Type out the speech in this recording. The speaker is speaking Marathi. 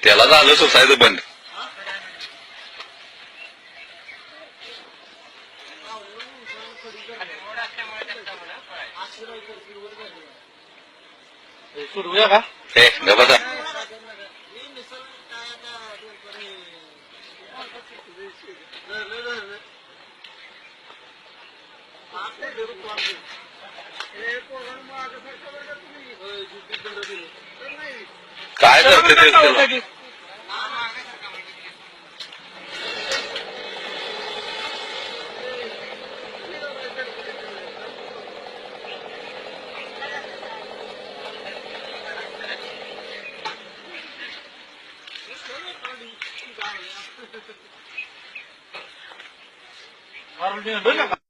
त्याला झालं सोसायचं बंद. सोडूया का? हे बसा. काय करते ते? मारून